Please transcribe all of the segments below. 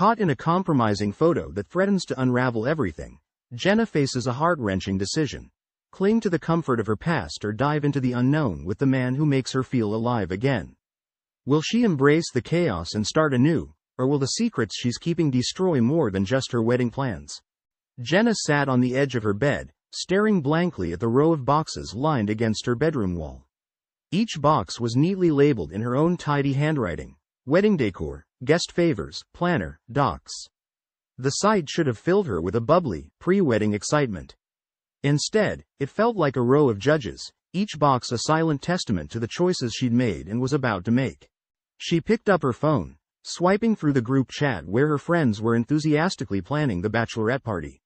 Caught in a compromising photo that threatens to unravel everything, Jenna faces a heart-wrenching decision. Cling to the comfort of her past or dive into the unknown with the man who makes her feel alive again. Will she embrace the chaos and start anew, or will the secrets she's keeping destroy more than just her wedding plans? Jenna sat on the edge of her bed, staring blankly at the row of boxes lined against her bedroom wall. Each box was neatly labeled in her own tidy handwriting: wedding decor, guest favors, planner, docs. The sight should have filled her with a bubbly, pre-wedding excitement. Instead, it felt like a row of judges, each box a silent testament to the choices she'd made and was about to make. She picked up her phone, swiping through the group chat where her friends were enthusiastically planning the bachelorette party.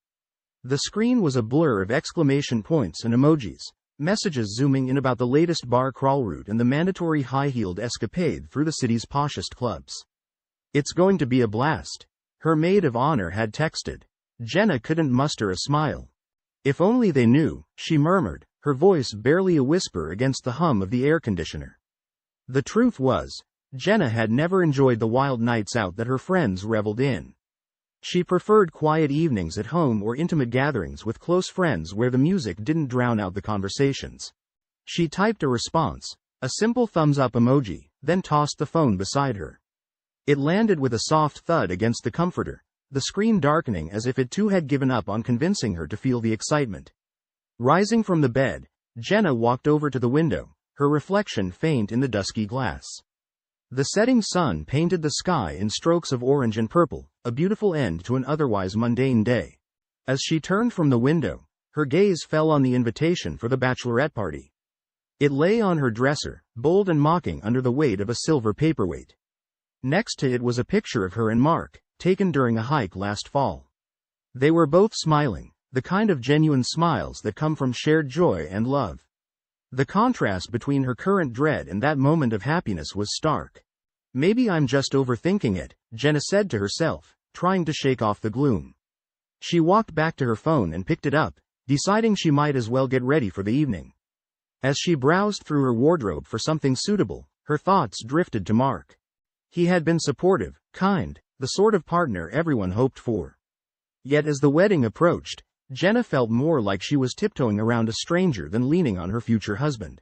The screen was a blur of exclamation points and emojis, messages zooming in about the latest bar crawl route and the mandatory high-heeled escapade through the city's poshest clubs. "It's going to be a blast," her maid of honor had texted. Jenna couldn't muster a smile. "If only they knew," she murmured, her voice barely a whisper against the hum of the air conditioner. The truth was, Jenna had never enjoyed the wild nights out that her friends reveled in. She preferred quiet evenings at home or intimate gatherings with close friends where the music didn't drown out the conversations. She typed a response, a simple thumbs-up emoji, then tossed the phone beside her. It landed with a soft thud against the comforter, the screen darkening as if it too had given up on convincing her to feel the excitement. Rising from the bed, Jenna walked over to the window, her reflection faint in the dusky glass. The setting sun painted the sky in strokes of orange and purple, a beautiful end to an otherwise mundane day. As she turned from the window, her gaze fell on the invitation for the bachelorette party. It lay on her dresser, bold and mocking under the weight of a silver paperweight. Next to it was a picture of her and Mark, taken during a hike last fall. They were both smiling, the kind of genuine smiles that come from shared joy and love. The contrast between her current dread and that moment of happiness was stark. "Maybe I'm just overthinking it," Jenna said to herself, trying to shake off the gloom. She walked back to her phone and picked it up, deciding she might as well get ready for the evening. As she browsed through her wardrobe for something suitable, her thoughts drifted to Mark. He had been supportive, kind, the sort of partner everyone hoped for. Yet as the wedding approached, Jenna felt more like she was tiptoeing around a stranger than leaning on her future husband.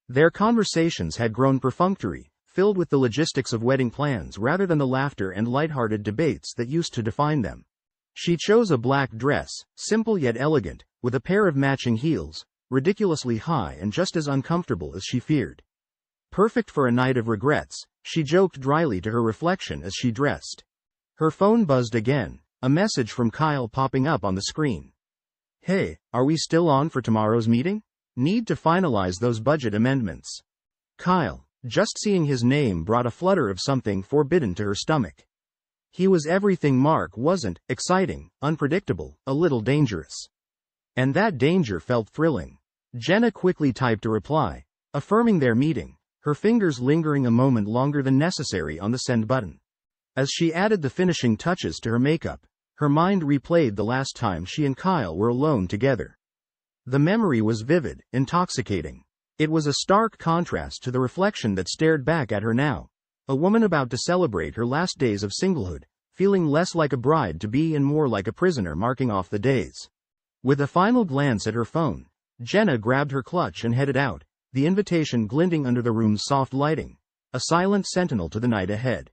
Their conversations had grown perfunctory, filled with the logistics of wedding plans rather than the laughter and lighthearted debates that used to define them. She chose a black dress, simple yet elegant, with a pair of matching heels, ridiculously high and just as uncomfortable as she feared. Perfect for a night of regrets, she joked dryly to her reflection as she dressed. Her phone buzzed again, a message from Kyle popping up on the screen. "Hey, are we still on for tomorrow's meeting? Need to finalize those budget amendments." Kyle, just seeing his name brought a flutter of something forbidden to her stomach. He was everything Mark wasn't: exciting, unpredictable, a little dangerous. And that danger felt thrilling. Jenna quickly typed a reply, affirming their meeting, her fingers lingering a moment longer than necessary on the send button. As she added the finishing touches to her makeup, her mind replayed the last time she and Kyle were alone together. The memory was vivid, intoxicating. It was a stark contrast to the reflection that stared back at her now, a woman about to celebrate her last days of singlehood, feeling less like a bride-to-be and more like a prisoner marking off the days. With a final glance at her phone, Jenna grabbed her clutch and headed out, the invitation glinting under the room's soft lighting, a silent sentinel to the night ahead.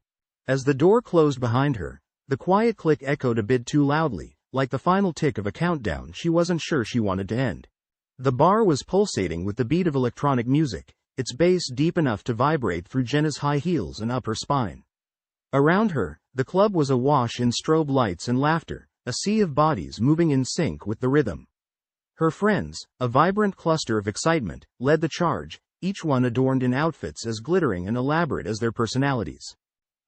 As the door closed behind her, the quiet click echoed a bit too loudly, like the final tick of a countdown she wasn't sure she wanted to end. The bar was pulsating with the beat of electronic music, its bass deep enough to vibrate through Jenna's high heels and up her spine. Around her, the club was awash in strobe lights and laughter, a sea of bodies moving in sync with the rhythm. Her friends, a vibrant cluster of excitement, led the charge, each one adorned in outfits as glittering and elaborate as their personalities.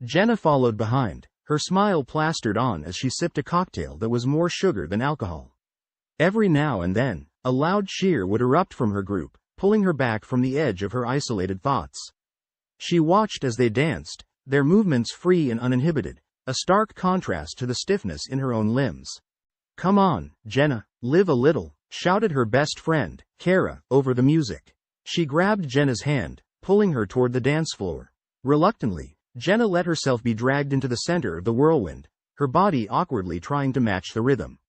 Jenna followed behind, her smile plastered on as she sipped a cocktail that was more sugar than alcohol. Every now and then, a loud cheer would erupt from her group, pulling her back from the edge of her isolated thoughts. She watched as they danced, their movements free and uninhibited, a stark contrast to the stiffness in her own limbs. "Come on, Jenna, live a little," shouted her best friend, Kara, over the music. She grabbed Jenna's hand, pulling her toward the dance floor. Reluctantly, Jenna let herself be dragged into the center of the whirlwind, her body awkwardly trying to match the rhythm.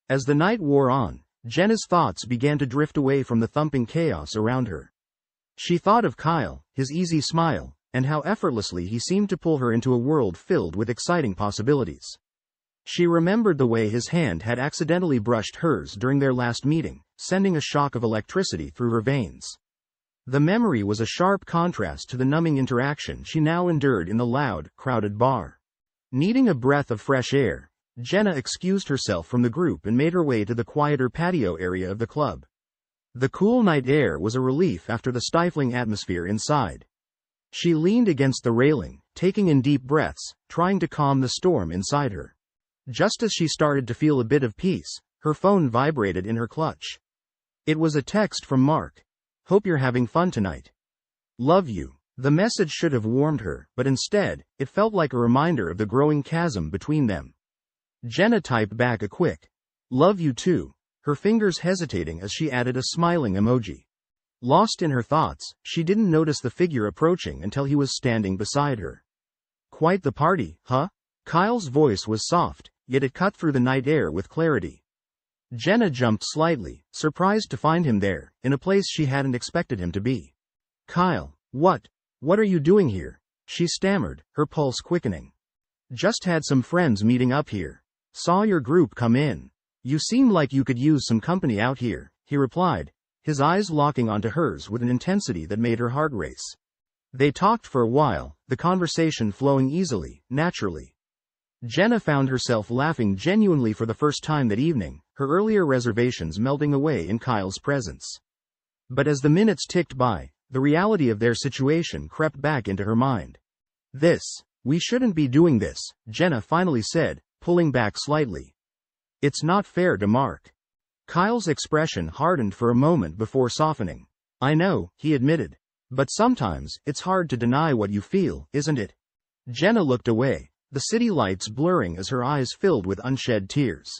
As the night wore on, Jenna's thoughts began to drift away from the thumping chaos around her. She thought of Kyle, his easy smile, and how effortlessly he seemed to pull her into a world filled with exciting possibilities. She remembered the way his hand had accidentally brushed hers during their last meeting, sending a shock of electricity through her veins. The memory was a sharp contrast to the numbing interaction she now endured in the loud, crowded bar. Needing a breath of fresh air, Jenna excused herself from the group and made her way to the quieter patio area of the club. The cool night air was a relief after the stifling atmosphere inside. She leaned against the railing, taking in deep breaths, trying to calm the storm inside her. Just as she started to feel a bit of peace, her phone vibrated in her clutch. It was a text from Mark. "Hope you're having fun tonight. Love you." The message should have warmed her, but instead, it felt like a reminder of the growing chasm between them. Jenna typed back a quick, "Love you too," her fingers hesitating as she added a smiling emoji. Lost in her thoughts, she didn't notice the figure approaching until he was standing beside her. "Quite the party, huh?" Kyle's voice was soft, yet it cut through the night air with clarity. Jenna jumped slightly, surprised to find him there, in a place she hadn't expected him to be. "Kyle, what are you doing here?" she stammered, her pulse quickening. "Just had some friends meeting up here. Saw your group come in. You seem like you could use some company out here," he replied, his eyes locking onto hers with an intensity that made her heart race. They talked for a while, the conversation flowing easily, naturally. Jenna found herself laughing genuinely for the first time that evening, her earlier reservations melting away in Kyle's presence. But as the minutes ticked by, the reality of their situation crept back into her mind. We shouldn't be doing this," Jenna finally said, pulling back slightly. "It's not fair to Mark." Kyle's expression hardened for a moment before softening. "I know," he admitted. "But sometimes, it's hard to deny what you feel, isn't it?" Jenna looked away, the city lights blurring as her eyes filled with unshed tears.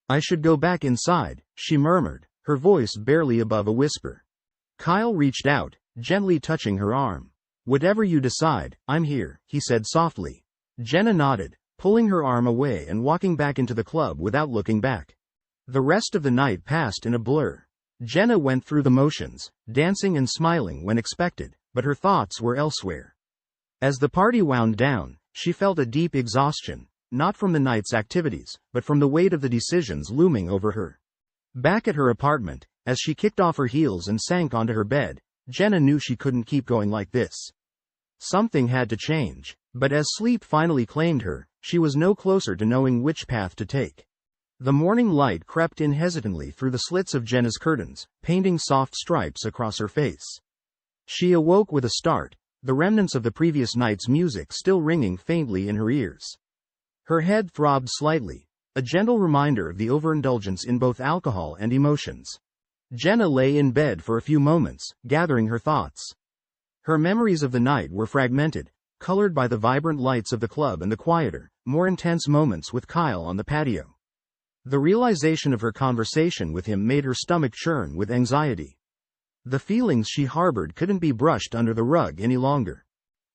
"I should go back inside," she murmured, her voice barely above a whisper. Kyle reached out, gently touching her arm. "Whatever you decide, I'm here," he said softly. Jenna nodded, pulling her arm away and walking back into the club without looking back. The rest of the night passed in a blur. Jenna went through the motions, dancing and smiling when expected, but her thoughts were elsewhere. As the party wound down, she felt a deep exhaustion, not from the night's activities, but from the weight of the decisions looming over her. Back at her apartment, as she kicked off her heels and sank onto her bed, Jenna knew she couldn't keep going like this. Something had to change, but as sleep finally claimed her, she was no closer to knowing which path to take. The morning light crept in hesitantly through the slits of Jenna's curtains, painting soft stripes across her face. She awoke with a start, the remnants of the previous night's music still ringing faintly in her ears. Her head throbbed slightly, a gentle reminder of the overindulgence in both alcohol and emotions. Jenna lay in bed for a few moments, gathering her thoughts. Her memories of the night were fragmented, colored by the vibrant lights of the club and the quieter, more intense moments with Kyle on the patio. The realization of her conversation with him made her stomach churn with anxiety. The feelings she harbored couldn't be brushed under the rug any longer.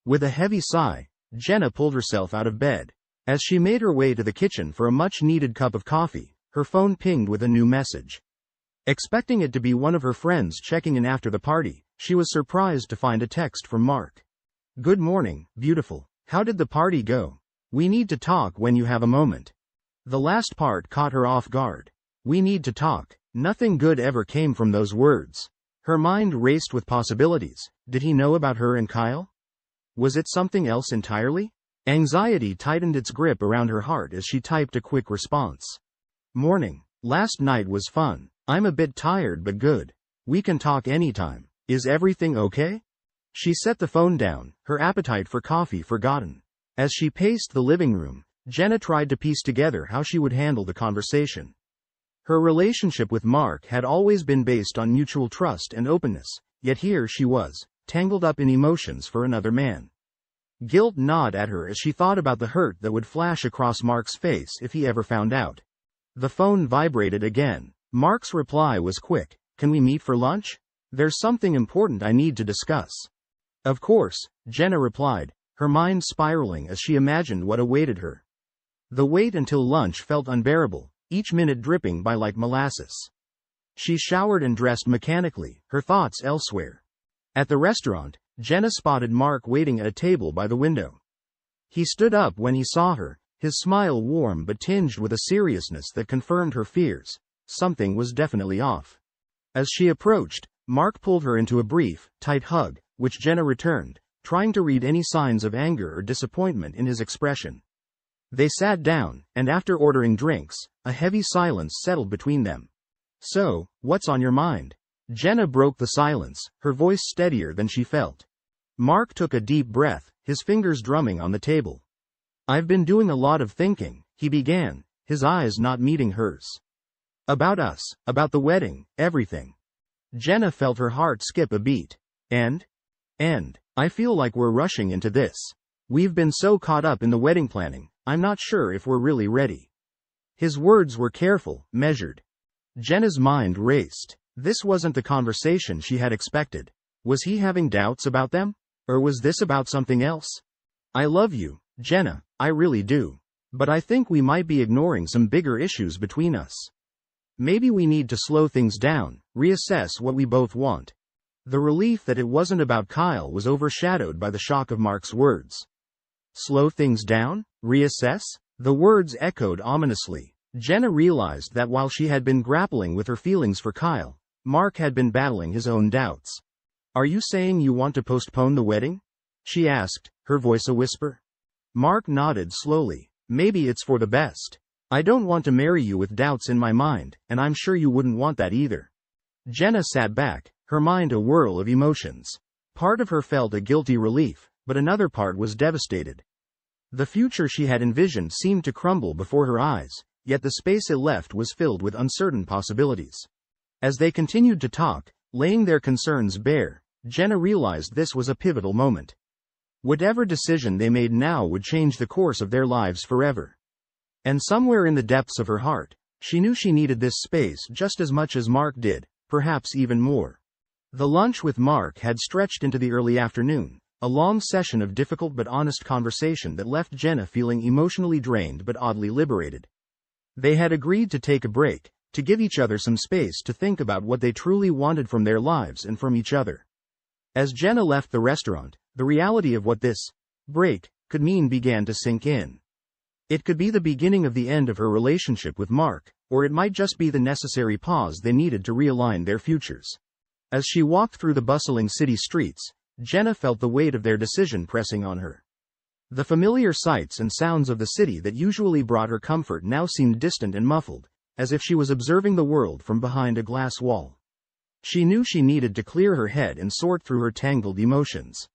With a heavy sigh, Jenna pulled herself out of bed. As she made her way to the kitchen for a much-needed cup of coffee, her phone pinged with a new message. Expecting it to be one of her friends checking in after the party, she was surprised to find a text from Mark. "Good morning, beautiful. How did the party go? We need to talk when you have a moment." The last part caught her off guard. "We need to talk." Nothing good ever came from those words. Her mind raced with possibilities. Did he know about her and Kyle? Was it something else entirely? Anxiety tightened its grip around her heart as she typed a quick response. "Morning. Last night was fun. I'm a bit tired but good. We can talk anytime. Is everything okay?" She set the phone down, her appetite for coffee forgotten. As she paced the living room, Jenna tried to piece together how she would handle the conversation. Her relationship with Mark had always been based on mutual trust and openness, yet here she was, tangled up in emotions for another man. Guilt gnawed at her as she thought about the hurt that would flash across Mark's face if he ever found out. The phone vibrated again. Mark's reply was quick. "Can we meet for lunch? There's something important I need to discuss." "Of course," Jenna replied, her mind spiraling as she imagined what awaited her. The wait until lunch felt unbearable, each minute dripping by like molasses. She showered and dressed mechanically, her thoughts elsewhere. At the restaurant, Jenna spotted Mark waiting at a table by the window. He stood up when he saw her, his smile warm but tinged with a seriousness that confirmed her fears. Something was definitely off. As she approached, Mark pulled her into a brief, tight hug, which Jenna returned, trying to read any signs of anger or disappointment in his expression. They sat down, and after ordering drinks, a heavy silence settled between them. "So, what's on your mind?" Jenna broke the silence, her voice steadier than she felt. Mark took a deep breath, his fingers drumming on the table. "I've been doing a lot of thinking," he began, his eyes not meeting hers. "About us, about the wedding, everything." Jenna felt her heart skip a beat. And I feel like we're rushing into this. We've been so caught up in the wedding planning, I'm not sure if we're really ready." His words were careful, measured. Jenna's mind raced. This wasn't the conversation she had expected. Was he having doubts about them? Or was this about something else? "I love you, Jenna, I really do. But I think we might be ignoring some bigger issues between us. Maybe we need to slow things down, reassess what we both want." The relief that it wasn't about Kyle was overshadowed by the shock of Mark's words. Slow things down? Reassess? The words echoed ominously. Jenna realized that while she had been grappling with her feelings for Kyle, Mark had been battling his own doubts. "Are you saying you want to postpone the wedding?" she asked, her voice a whisper. Mark nodded slowly. "Maybe it's for the best. I don't want to marry you with doubts in my mind, and I'm sure you wouldn't want that either." Jenna sat back, her mind a whirl of emotions. Part of her felt a guilty relief, but another part was devastated. The future she had envisioned seemed to crumble before her eyes, yet the space it left was filled with uncertain possibilities. As they continued to talk, laying their concerns bare, Jenna realized this was a pivotal moment. Whatever decision they made now would change the course of their lives forever. And somewhere in the depths of her heart, she knew she needed this space just as much as Mark did, perhaps even more. The lunch with Mark had stretched into the early afternoon, a long session of difficult but honest conversation that left Jenna feeling emotionally drained but oddly liberated. They had agreed to take a break, to give each other some space to think about what they truly wanted from their lives and from each other. As Jenna left the restaurant, the reality of what this break could mean began to sink in. It could be the beginning of the end of her relationship with Mark, or it might just be the necessary pause they needed to realign their futures. As she walked through the bustling city streets, Jenna felt the weight of their decision pressing on her. The familiar sights and sounds of the city that usually brought her comfort now seemed distant and muffled, as if she was observing the world from behind a glass wall. She knew she needed to clear her head and sort through her tangled emotions.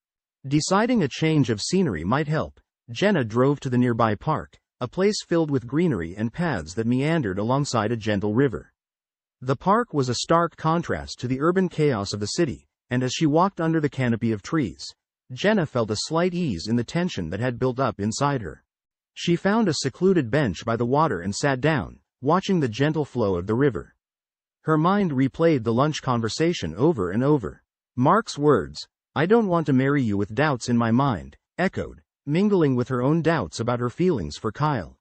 Deciding a change of scenery might help, Jenna drove to the nearby park, a place filled with greenery and paths that meandered alongside a gentle river. The park was a stark contrast to the urban chaos of the city, and as she walked under the canopy of trees, Jenna felt a slight ease in the tension that had built up inside her. She found a secluded bench by the water and sat down, watching the gentle flow of the river. Her mind replayed the lunch conversation over and over. Mark's words, "I don't want to marry you with doubts in my mind," echoed, mingling with her own doubts about her feelings for Kyle.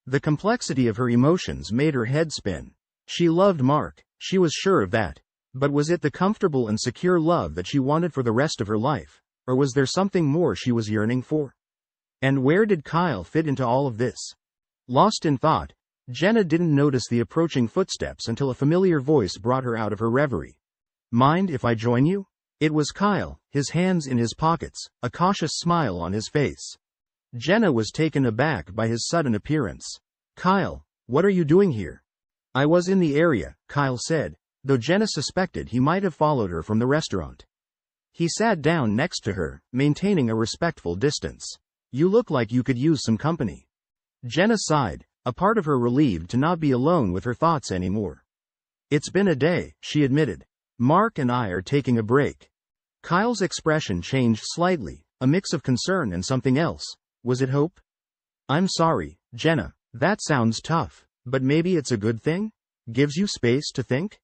The complexity of her emotions made her head spin. She loved Mark, she was sure of that. But was it the comfortable and secure love that she wanted for the rest of her life, or was there something more she was yearning for? And where did Kyle fit into all of this? Lost in thought, Jenna didn't notice the approaching footsteps until a familiar voice brought her out of her reverie. "Mind if I join you?" It was Kyle, his hands in his pockets, a cautious smile on his face. Jenna was taken aback by his sudden appearance. "Kyle, what are you doing here?" "I was in the area," Kyle said, though Jenna suspected he might have followed her from the restaurant. He sat down next to her, maintaining a respectful distance. "You look like you could use some company." Jenna sighed, a part of her relieved to not be alone with her thoughts anymore. "It's been a day," she admitted. "Mark and I are taking a break." Kyle's expression changed slightly, a mix of concern and something else. Was it hope? "I'm sorry, Jenna, that sounds tough, but maybe it's a good thing? Gives you space to think?"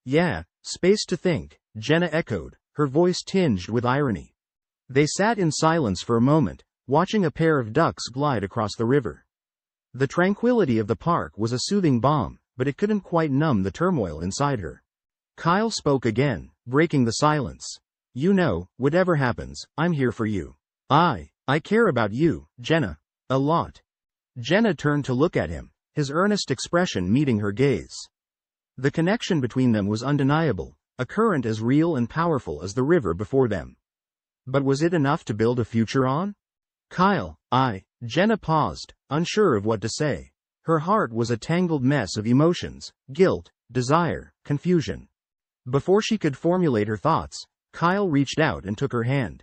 "Yeah, space to think," Jenna echoed, her voice tinged with irony. They sat in silence for a moment, watching a pair of ducks glide across the river. The tranquility of the park was a soothing balm, but it couldn't quite numb the turmoil inside her. Kyle spoke again, breaking the silence. "You know, whatever happens, I'm here for you. I care about you, Jenna. A lot." Jenna turned to look at him, his earnest expression meeting her gaze. The connection between them was undeniable, a current as real and powerful as the river before them. But was it enough to build a future on? "Kyle, Jenna paused, unsure of what to say. Her heart was a tangled mess of emotions, guilt, desire, confusion. Before she could formulate her thoughts, Kyle reached out and took her hand.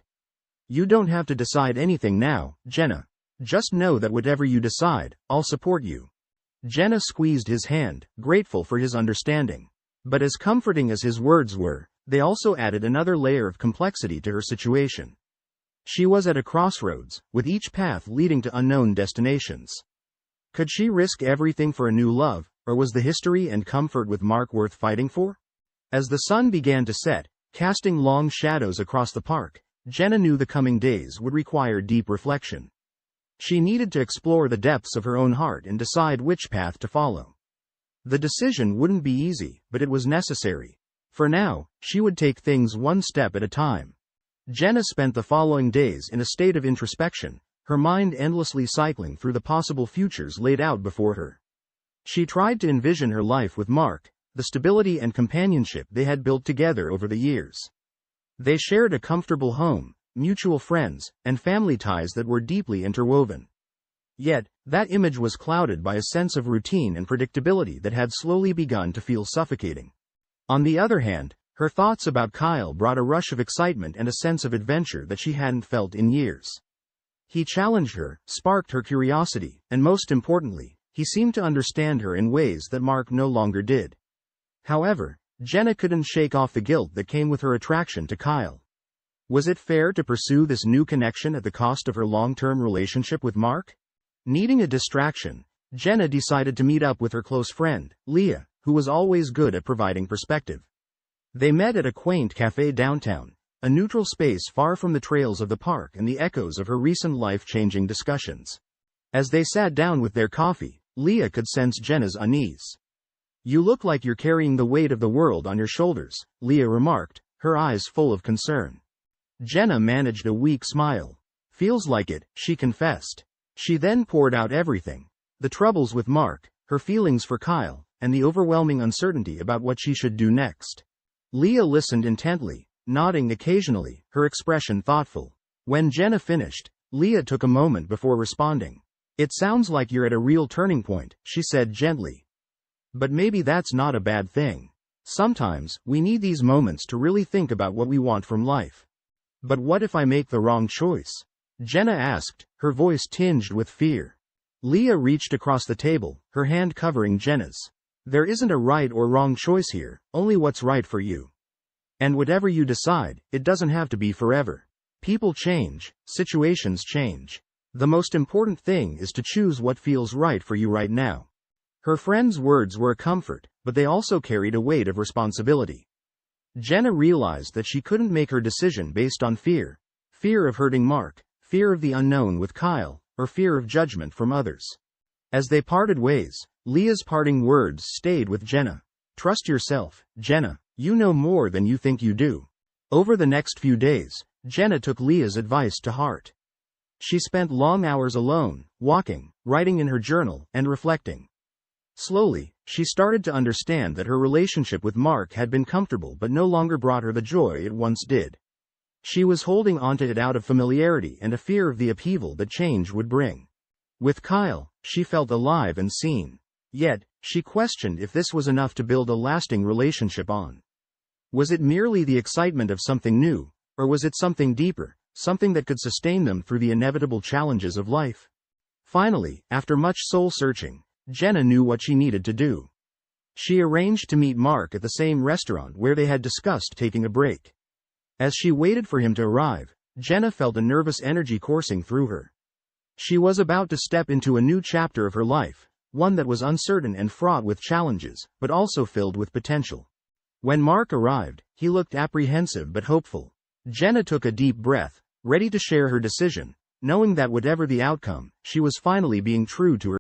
"You don't have to decide anything now, Jenna. Just know that whatever you decide, I'll support you." Jenna squeezed his hand, grateful for his understanding. But as comforting as his words were, they also added another layer of complexity to her situation. She was at a crossroads, with each path leading to unknown destinations. Could she risk everything for a new love, or was the history and comfort with Mark worth fighting for? As the sun began to set, casting long shadows across the park, Jenna knew the coming days would require deep reflection. She needed to explore the depths of her own heart and decide which path to follow. The decision wouldn't be easy, but it was necessary. For now, she would take things one step at a time. Jenna spent the following days in a state of introspection, her mind endlessly cycling through the possible futures laid out before her. She tried to envision her life with Mark, the stability and companionship they had built together over the years. They shared a comfortable home, mutual friends, and family ties that were deeply interwoven. Yet, that image was clouded by a sense of routine and predictability that had slowly begun to feel suffocating. On the other hand, her thoughts about Kyle brought a rush of excitement and a sense of adventure that she hadn't felt in years. He challenged her, sparked her curiosity, and most importantly, he seemed to understand her in ways that Mark no longer did. However, Jenna couldn't shake off the guilt that came with her attraction to Kyle. Was it fair to pursue this new connection at the cost of her long-term relationship with Mark? Needing a distraction, Jenna decided to meet up with her close friend, Leah, who was always good at providing perspective. They met at a quaint cafe downtown, a neutral space far from the trails of the park and the echoes of her recent life-changing discussions. As they sat down with their coffee, Leah could sense Jenna's unease. "You look like you're carrying the weight of the world on your shoulders," Leah remarked, her eyes full of concern. Jenna managed a weak smile. "Feels like it," she confessed. She then poured out everything. The troubles with Mark, her feelings for Kyle, and the overwhelming uncertainty about what she should do next. Leah listened intently, nodding occasionally, her expression thoughtful. When Jenna finished, Leah took a moment before responding. "It sounds like you're at a real turning point," she said gently. "But maybe that's not a bad thing. Sometimes, we need these moments to really think about what we want from life." "But what if I make the wrong choice?" Jenna asked, her voice tinged with fear. Leah reached across the table, her hand covering Jenna's. "There isn't a right or wrong choice here, only what's right for you. And whatever you decide, it doesn't have to be forever. People change, situations change. The most important thing is to choose what feels right for you right now." Her friend's words were a comfort, but they also carried a weight of responsibility. Jenna realized that she couldn't make her decision based on fear. Fear of hurting Mark, fear of the unknown with Kyle, or fear of judgment from others. As they parted ways, Leah's parting words stayed with Jenna. "Trust yourself, Jenna. You know more than you think you do." Over the next few days, Jenna took Leah's advice to heart. She spent long hours alone, walking, writing in her journal, and reflecting. Slowly, she started to understand that her relationship with Mark had been comfortable but no longer brought her the joy it once did. She was holding onto it out of familiarity and a fear of the upheaval that change would bring. With Kyle, she felt alive and seen. Yet, she questioned if this was enough to build a lasting relationship on. Was it merely the excitement of something new, or was it something deeper, something that could sustain them through the inevitable challenges of life? Finally, after much soul-searching, Jenna knew what she needed to do. She arranged to meet Mark at the same restaurant where they had discussed taking a break. As she waited for him to arrive, Jenna felt a nervous energy coursing through her. She was about to step into a new chapter of her life, one that was uncertain and fraught with challenges, but also filled with potential. When Mark arrived, he looked apprehensive but hopeful. Jenna took a deep breath, ready to share her decision, knowing that whatever the outcome, she was finally being true to